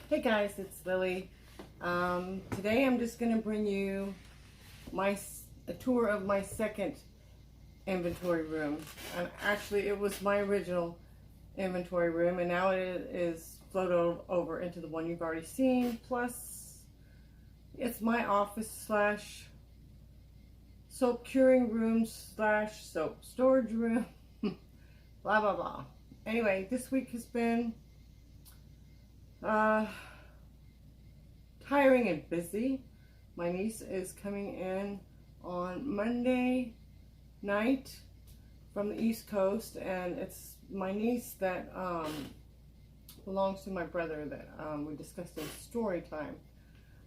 Hey guys, it's Lily. Today I'm just going to bring you a tour of my second inventory room. And actually it was my original inventory room, and now it is floated over into the one you've already seen. Plus it's my office slash soap curing room slash soap storage room. Blah blah blah. Anyway, this week has been tiring and busy. My niece is coming in on Monday night from the East Coast, and it's my niece that belongs to my brother that we discussed in story time.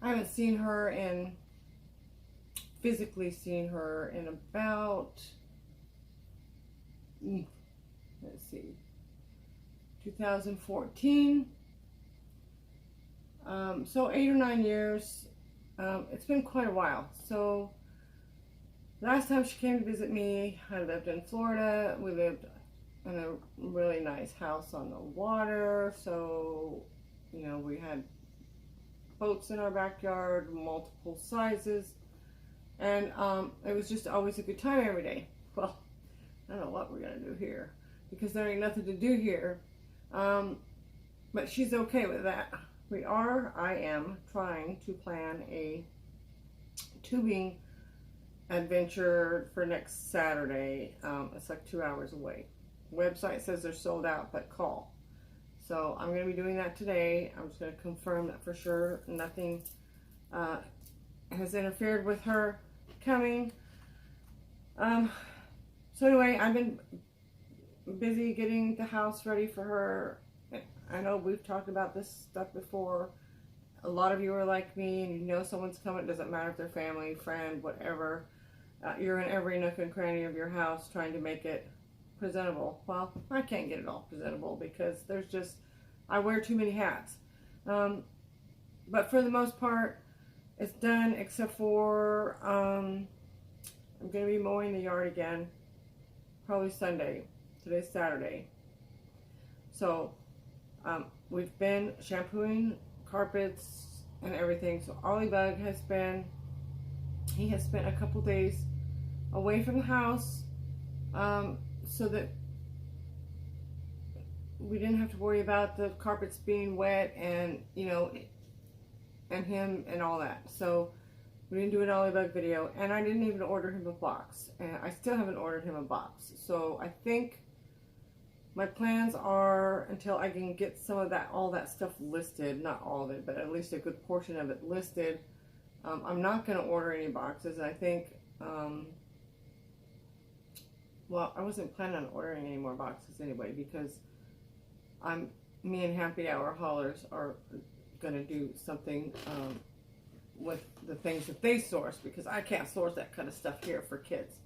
I haven't physically seen her in about, let's see, 2014. So 8 or 9 years. It's been quite a while. So last time she came to visit me, I lived in Florida. We lived in a really nice house on the water. So, you know, we had boats in our backyard, multiple sizes. And it was just always a good time every day. Well, I don't know what we're going to do here, because there ain't nothing to do here. But she's okay with that. I am trying to plan a tubing adventure for next Saturday. It's like 2 hours away. Website says they're sold out, but call. So I'm going to be doing that today. I'm just going to confirm that for sure nothing has interfered with her coming. So anyway, I've been busy getting the house ready for her. I know we've talked about this stuff before. A lot of you are like me, and you know someone's coming. It doesn't matter if they're family, friend, whatever. You're in every nook and cranny of your house trying to make it presentable. Well, I can't get it all presentable because I wear too many hats. But for the most part, it's done, except for I'm going to be mowing the yard again, probably Sunday. Today's Saturday. So we've been shampooing carpets and everything. So Ollie Bug has spent a couple days away from the house, so that we didn't have to worry about the carpets being wet and, you know, and him and all that. So we didn't do an Ollie Bug video, and I didn't even order him a box, and I still haven't ordered him a box. So I think my plans are, until I can get some of that, all that stuff listed, not all of it, but at least a good portion of it listed, I'm not going to order any boxes. I think, well, I wasn't planning on ordering any more boxes anyway, because me and Happy Hour Haulers are going to do something with the things that they source, because I can't source that kind of stuff here for kids.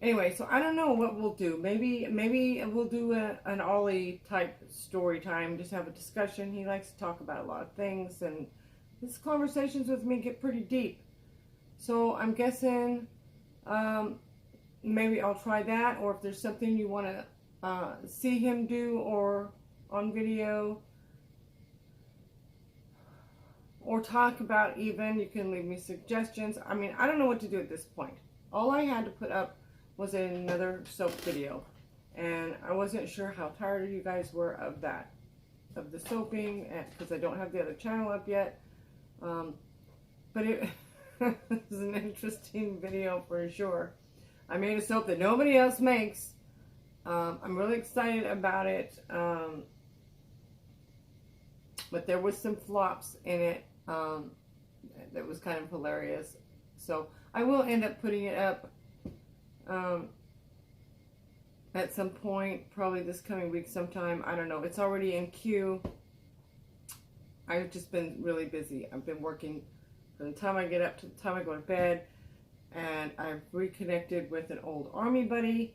Anyway, so I don't know what we'll do. Maybe we'll do an Ollie type story time, just have a discussion. He likes to talk about a lot of things, and his conversations with me get pretty deep. So I'm guessing maybe I'll try that, or if there's something you want to see him do or on video or talk about even, you can leave me suggestions. I mean, I don't know what to do at this point. All I had to put up was another soap video, and I wasn't sure how tired you guys were of that, of the soaping, because I don't have the other channel up yet. But it was an interesting video for sure. I made a soap that nobody else makes. I'm really excited about it, but there was some flops in it that was kind of hilarious. So I will end up putting it up at some point, probably this coming week sometime. I don't know. It's already in queue. I've just been really busy. I've been working from the time I get up to the time I go to bed, and I've reconnected with an old Army buddy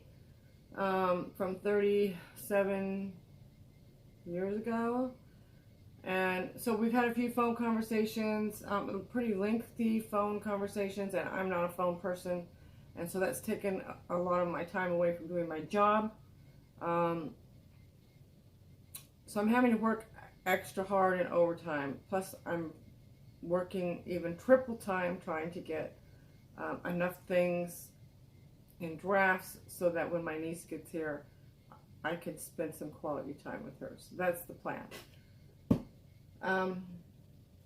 from 37 years ago. And so we've had a few phone conversations, pretty lengthy phone conversations, and I'm not a phone person. And so that's taken a lot of my time away from doing my job. So I'm having to work extra hard and overtime. Plus, I'm working even triple time trying to get enough things in drafts so that when my niece gets here, I can spend some quality time with her. So that's the plan.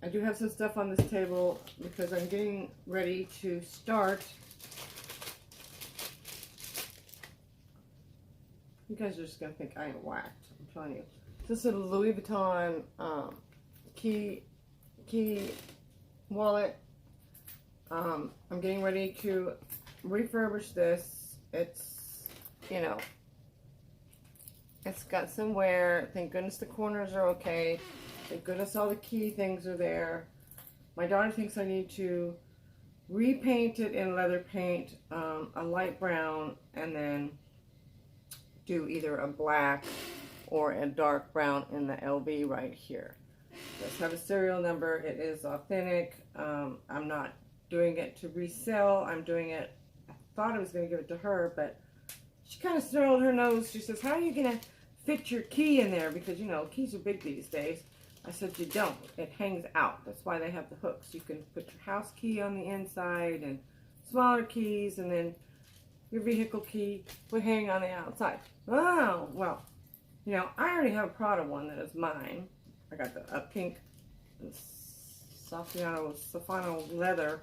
I do have some stuff on this table because I'm getting ready to start. You guys are just going to think I am whacked. I'm telling you. This is a Louis Vuitton key wallet. I'm getting ready to refurbish this. It's, you know, it's got some wear. Thank goodness the corners are okay. Thank goodness all the key things are there. My daughter thinks I need to repaint it in leather paint, a light brown, and then do either a black or a dark brown in the LV right here. It does have a serial number. It is authentic. I'm not doing it to resell. I'm doing it, I thought I was going to give it to her, but she kind of snarled her nose. She says, how are you going to fit your key in there? Because, you know, keys are big these days. I said, you don't. It hangs out. That's why they have the hooks. You can put your house key on the inside and smaller keys, and then your vehicle key would hang on the outside. Oh, well, you know, I already have a Prada one that is mine. I got a pink Safano leather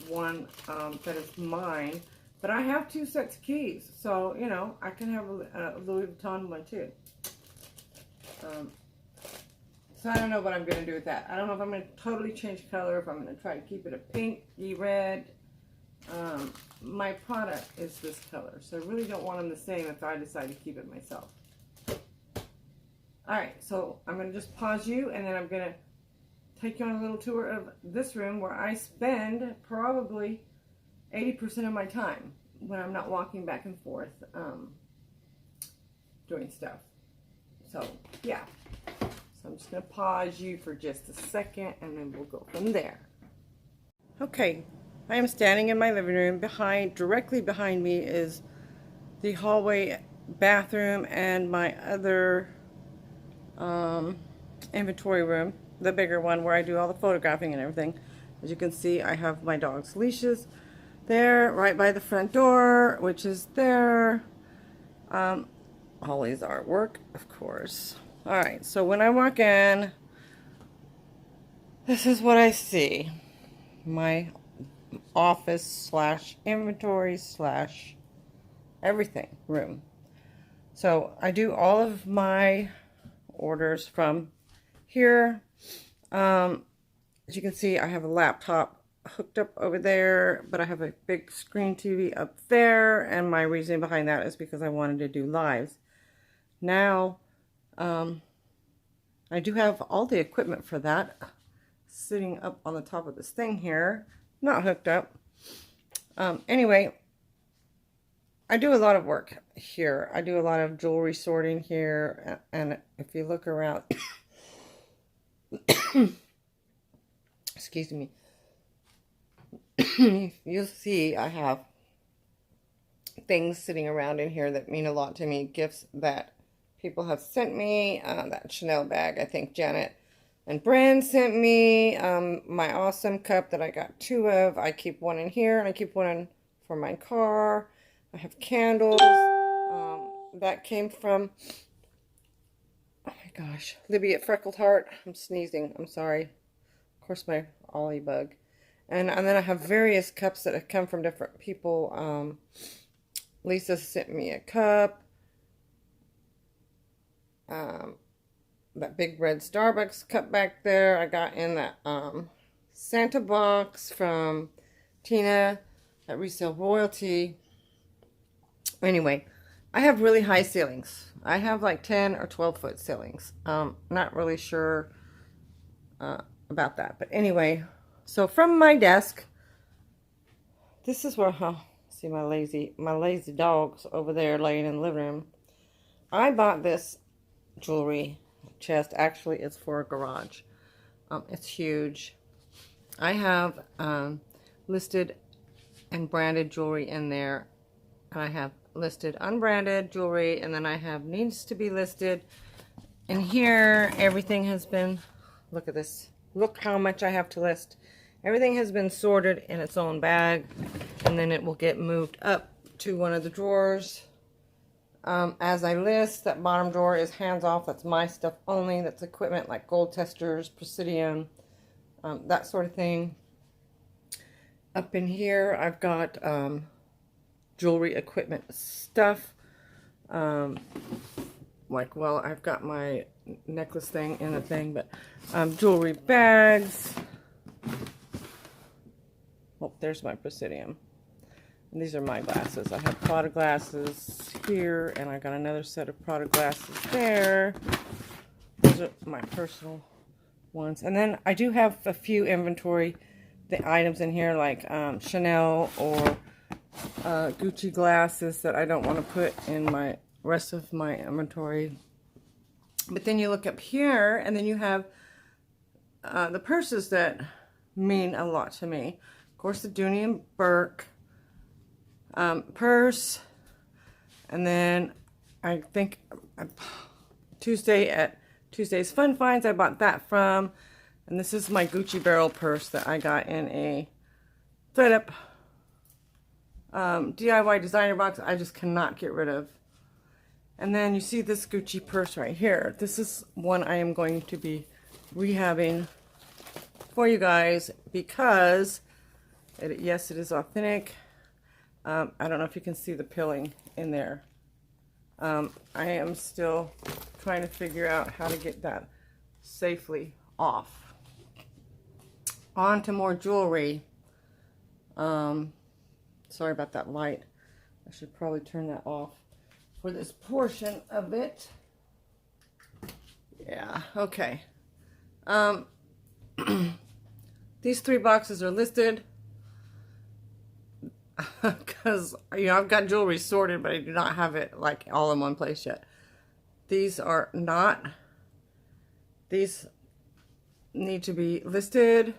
one that is mine. But I have 2 sets of keys. So, you know, I can have a Louis Vuitton one too. So I don't know what I'm going to do with that. I don't know if I'm going to totally change color, if I'm going to try to keep it a pinky red. My Prada is this color, so I really don't want them the same if I decide to keep it myself. Alright, so I'm going to just pause you, and then I'm going to take you on a little tour of this room where I spend probably 80% of my time when I'm not walking back and forth doing stuff. So, yeah. So I'm just going to pause you for just a second, and then we'll go from there. Okay, I am standing in my living room. Directly behind me is the hallway bathroom and my other inventory room, the bigger one where I do all the photographing and everything. As you can see, I have my dog's leashes there, right by the front door, which is there. Holly's artwork, of course. Alright, so when I walk in, this is what I see. My office slash inventory slash everything room. So I do all of my orders from here. As you can see, I have a laptop hooked up over there, but I have a big screen TV up there, and my reason behind that is because I wanted to do lives. Now, I do have all the equipment for that sitting up on the top of this thing here, not hooked up. Anyway, I do a lot of work here. I do a lot of jewelry sorting here, and if you look around, excuse me, you'll see I have things sitting around in here that mean a lot to me, gifts that people have sent me. That Chanel bag, I think Janet and Brand sent me. My awesome cup that I got 2 of. I keep one in here, and I keep one in for my car. I have candles. That came from, oh my gosh, Libby at Freckled Heart. I'm sneezing. I'm sorry. Of course, my Ollie bug. And then I have various cups that have come from different people. Lisa sent me a cup. That big red Starbucks cup back there, I got in that Santa box from Tina at Resale Royalty. Anyway, I have really high ceilings. I have like 10 or 12 foot ceilings. Not really sure about that, but anyway, so from my desk, this is where see my lazy dogs over there laying in the living room. I bought this jewelry chest. Actually, it's for a garage. It's huge. I have listed and branded jewelry in there, and I have listed unbranded jewelry, and then I have needs to be listed, in here, everything has been, look at this. Look how much I have to list. Everything has been sorted in its own bag, and then it will get moved up to one of the drawers. As I list, that bottom drawer is hands off. That's my stuff only. That's equipment like gold testers, Presidium, that sort of thing. Up in here, I've got jewelry equipment stuff. Like, well, I've got my necklace thing in a thing, but jewelry bags. Oh, there's my Presidium. And these are my glasses. I have Prada glasses here, and I got another set of Prada glasses there. Those are my personal ones. And then I do have a few inventory items in here, like Chanel or Gucci glasses that I don't want to put in my rest of my inventory. But then you look up here, and then you have the purses that mean a lot to me. Of course, the Dooney and Burke purse, and then I think Tuesday's Fun Finds, I bought that from, and this is my Gucci barrel purse that I got in a thread-up DIY designer box. I just cannot get rid of. And then you see this Gucci purse right here. This is one I am going to be rehabbing for you guys because yes, it is authentic. I don't know if you can see the pilling in there. I am still trying to figure out how to get that safely off. On to more jewelry. Sorry about that light. I should probably turn that off for this portion of it. Yeah, okay. These 3 boxes are listed because, you know, I've got jewelry sorted, but I do not have it like all in one place yet. These are not. These need to be listed.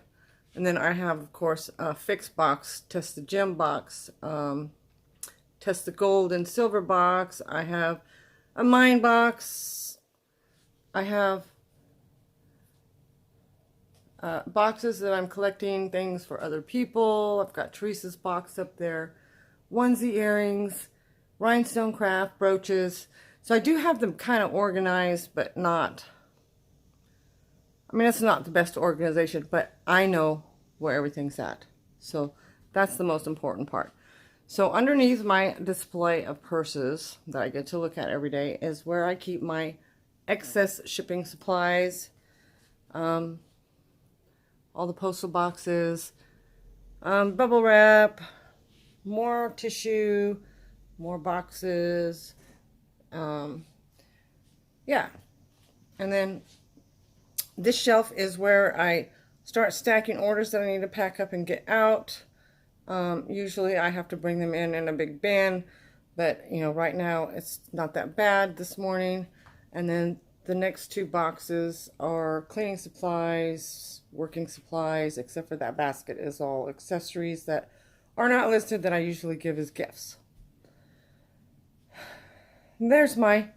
And then I have, of course, a fixed box, test the gem box, test the gold and silver box. I have a mine box. I have boxes that I'm collecting things for other people. I've got Teresa's box up there. Onesie earrings, rhinestone craft, brooches. So I do have them kind of organized, but not... I mean, it's not the best organization, but I know where everything's at. So that's the most important part. So underneath my display of purses that I get to look at every day is where I keep my excess shipping supplies, all the postal boxes, bubble wrap, more tissue, more boxes, yeah. And then this shelf is where I start stacking orders that I need to pack up and get out. Usually I have to bring them in a big bin, but you know, right now it's not that bad this morning. And then the next 2 boxes are cleaning supplies, working supplies, except for that basket is all accessories that are not listed that I usually give as gifts. And there's my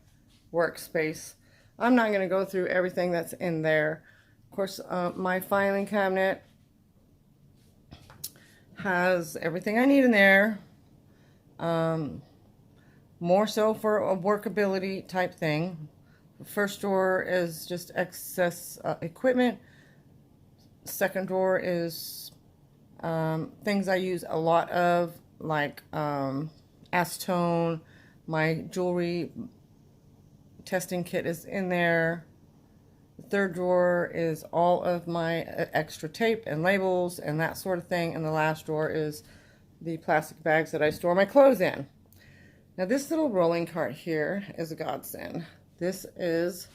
workspace. I'm not going to go through everything that's in there. Of course, my filing cabinet has everything I need in there. More so for a workability type thing. The first drawer is just excess equipment. Second drawer is things I use a lot of, like acetone. My jewelry testing kit is in there. The third drawer is all of my extra tape and labels and that sort of thing. And the last drawer is the plastic bags that I store my clothes in. Now this little rolling cart here is a godsend. This is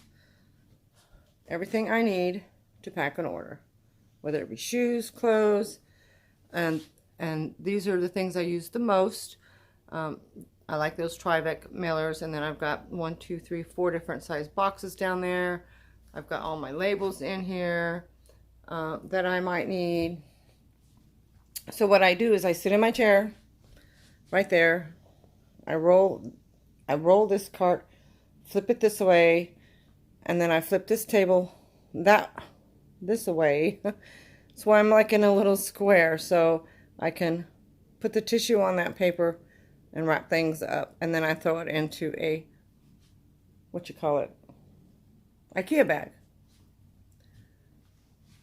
everything I need to pack an order, whether it be shoes, clothes, and these are the things I use the most. I like those Trivac mailers, and then I've got 1, 2, 3, 4 different size boxes down there. I've got all my labels in here that I might need. So what I do is I sit in my chair right there. I roll this cart, flip it this way, And then I flip this table this away. So I'm like in a little square, so I can put the tissue on that paper and wrap things up. And then I throw it into a, IKEA bag.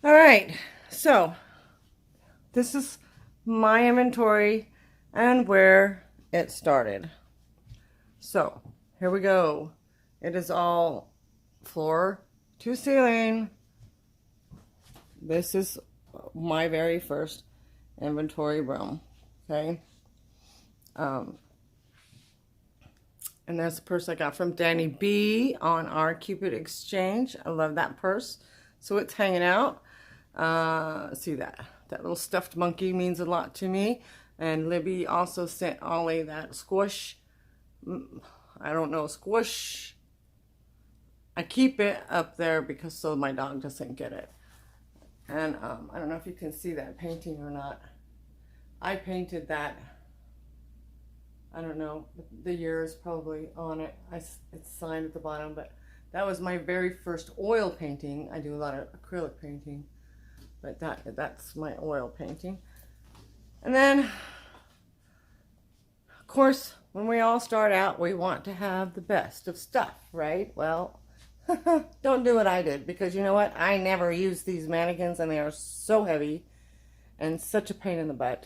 All right, so this is my inventory and where it started. So here we go. It is all floor to ceiling. This is my very first inventory room. Okay. And that's a purse I got from Danny B on our Cupid exchange. I love that purse. So it's hanging out. See that little stuffed monkey means a lot to me. And Libby also sent Ollie that squish. I don't know, squish. I keep it up there because so my dog doesn't get it. And I don't know if you can see that painting or not. I painted that. I don't know, the year is probably on it. It's signed at the bottom, but that was my very first oil painting. I do a lot of acrylic painting, but that's my oil painting. And then, of course, when we all start out, we want to have the best of stuff, right? Well, don't do what I did, because you know what? I never use these mannequins, and they are so heavy and such a pain in the butt.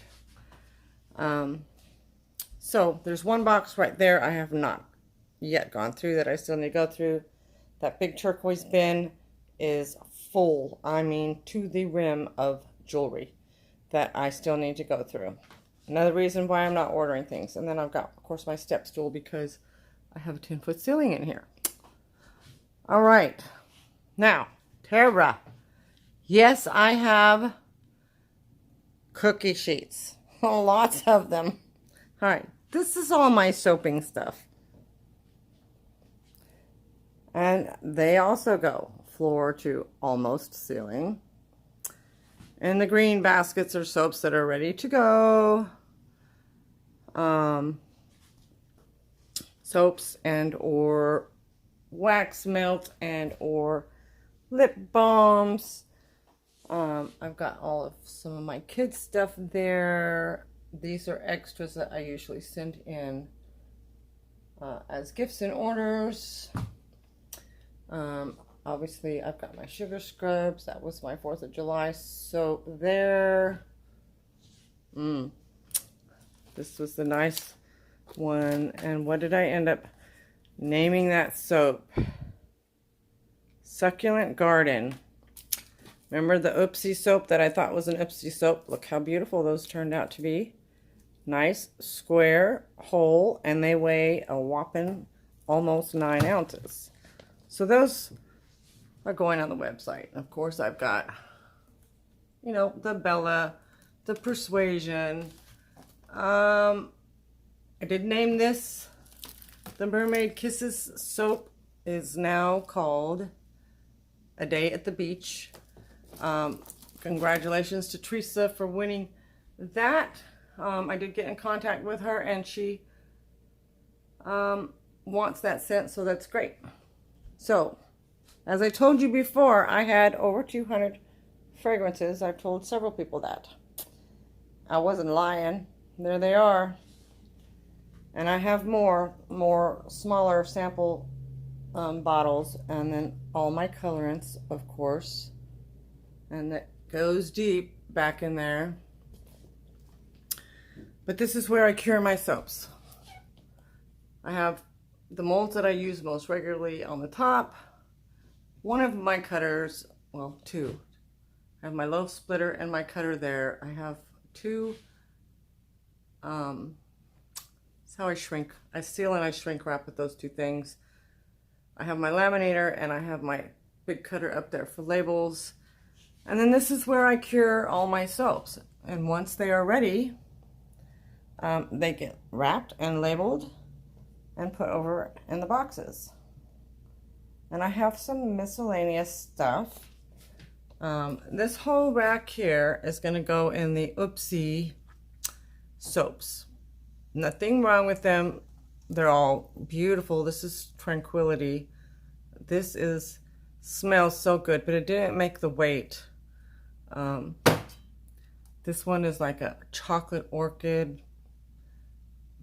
So there's one box right there I have not yet gone through that I still need to go through. That big turquoise bin is full, I mean to the rim, of jewelry that I still need to go through. Another reason why I'm not ordering things. And then I've got, of course, my step stool because I have a 10-foot ceiling in here. All right. Now, Tara. Yes, I have cookie sheets. Lots of them. All right. This is all my soaping stuff. And they also go floor to almost ceiling. And the green baskets are soaps that are ready to go. Soaps and or wax melt and or lip balms. I've got all of some of my kids' stuff there. These are extras that I usually send in as gifts and orders. Obviously, I've got my sugar scrubs. That was my 4th of July soap there. This was the nice one. And what did I end up naming that soap? Succulent Garden. Remember the Oopsie soap that I thought was an Oopsie soap? Look how beautiful those turned out to be. Nice square hole, and they weigh a whopping almost 9 ounces. So those are going on the website. Of course, I've got, you know, the Bella, the Persuasion. I did name this. The Mermaid Kisses soap is now called A Day at the Beach. Congratulations to Teresa for winning that. I did get in contact with her, and she wants that scent, so that's great. So, as I told you before, I had over 200 fragrances. I've told several people that. I wasn't lying. There they are. And I have more smaller sample bottles, and then all my colorants, of course. And that goes deep back in there. But this is where I cure my soaps. I have the molds that I use most regularly on the top. One of my cutters, well, two. I have my loaf splitter and my cutter there. I have two, that's how I shrink. I seal and I shrink wrap with those two things. I have my laminator and I have my big cutter up there for labels. And then this is where I cure all my soaps. And once they are ready, they get wrapped and labeled and put over in the boxes. And I have some miscellaneous stuff. This whole rack here is going to go in the Oopsie soaps. Nothing wrong with them. They're all beautiful. This is Tranquility. This is Smells so good, but it didn't make the weight. This one is like a chocolate orchid,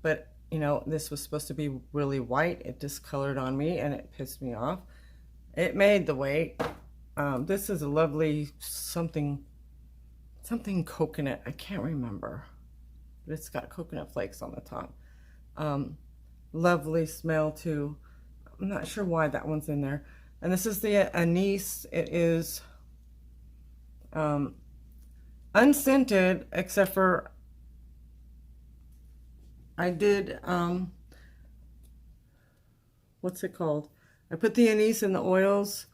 but you know, this was supposed to be really white. It discolored on me and it pissed me off. It made the weight. This is a lovely something coconut. I can't remember, but it's got coconut flakes on the top. Lovely smell too. I'm not sure why that one's in there. And this is the anise. It is unscented, except for I did, what's it called? I put the anise in the oils,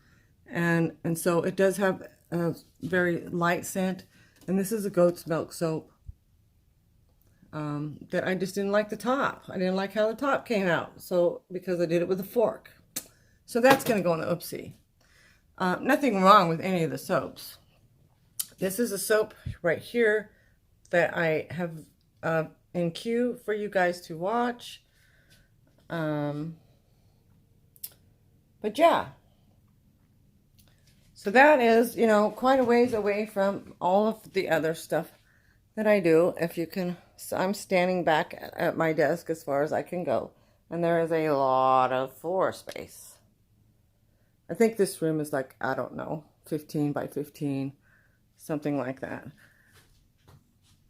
and so it does have a very light scent. And this is a goat's milk soap that I just didn't like the top. I didn't like how the top came out, so because I did it with a fork. So that's going to go in the oopsie. Nothing wrong with any of the soaps. This is a soap right here that I have in queue for you guys to watch. But yeah. So that is, you know, quite a ways away from all of the other stuff that I do. If you can, so I'm standing back at my desk as far as I can go. And there is a lot of floor space. I think this room is like, I don't know, 15 by 15, something like that.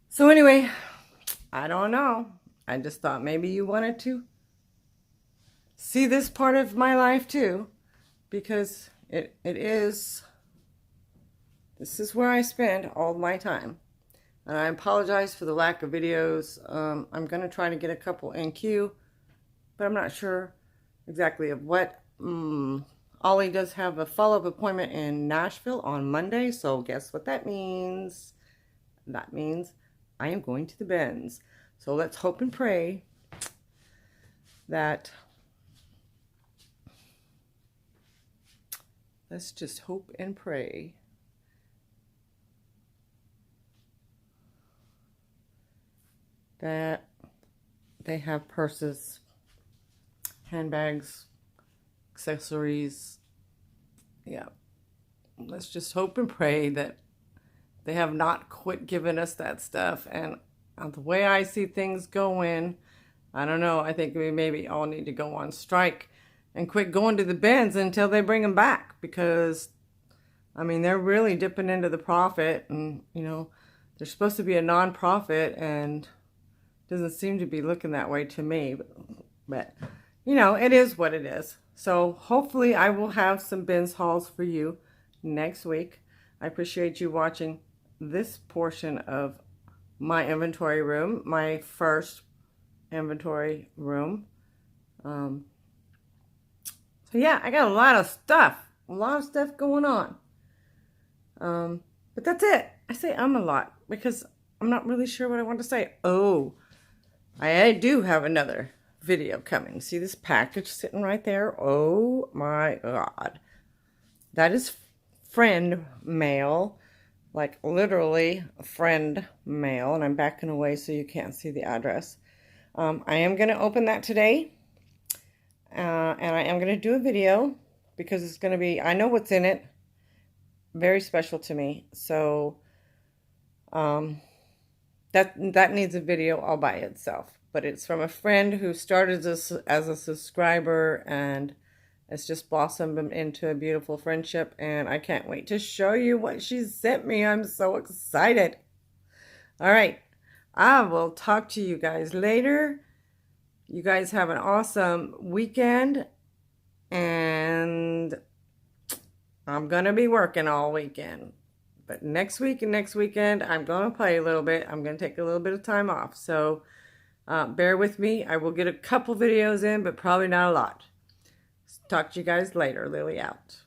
So anyway, I don't know. I just thought maybe you wanted to see this part of my life too, because this is where I spend all my time. And I apologize for the lack of videos. I'm going to try to get a couple in queue, but I'm not sure exactly of what. Ollie does have a follow-up appointment in Nashville on Monday, so guess what that means? That means I am going to the Benz. So let's hope and pray that, let's just hope and pray that they have purses, handbags, accessories. Yeah, let's just hope and pray that they have not quit giving us that stuff. And the way I see things going, I don't know, I think we maybe all need to go on strike and quit going to the bins until they bring them back, because I mean, they're really dipping into the profit, and you know, they're supposed to be a non-profit, and it doesn't seem to be looking that way to me, but you know, it is what it is. So hopefully I will have some bins hauls for you next week. I appreciate you watching this portion of my inventory room, my first inventory room. So yeah, I got a lot of stuff going on. But that's it. I say a lot because I'm not really sure what I want to say. Oh, I do have another video coming. See this package sitting right there? Oh my God. That is friend mail. Like literally friend mail. And I'm backing away so you can't see the address. I am going to open that today. And I am going to do a video because it's going to be, I know what's in it. Very special to me. So that needs a video all by itself. But it's from a friend who started this as a subscriber, and it's just blossomed into a beautiful friendship. And I can't wait to show you what she sent me. I'm so excited. All right. I will talk to you guys later. You guys have an awesome weekend. And I'm going to be working all weekend. But next week and next weekend, I'm going to play a little bit. I'm going to take a little bit of time off. So bear with me. I will get a couple videos in, but probably not a lot. Talk to you guys later. Lily out.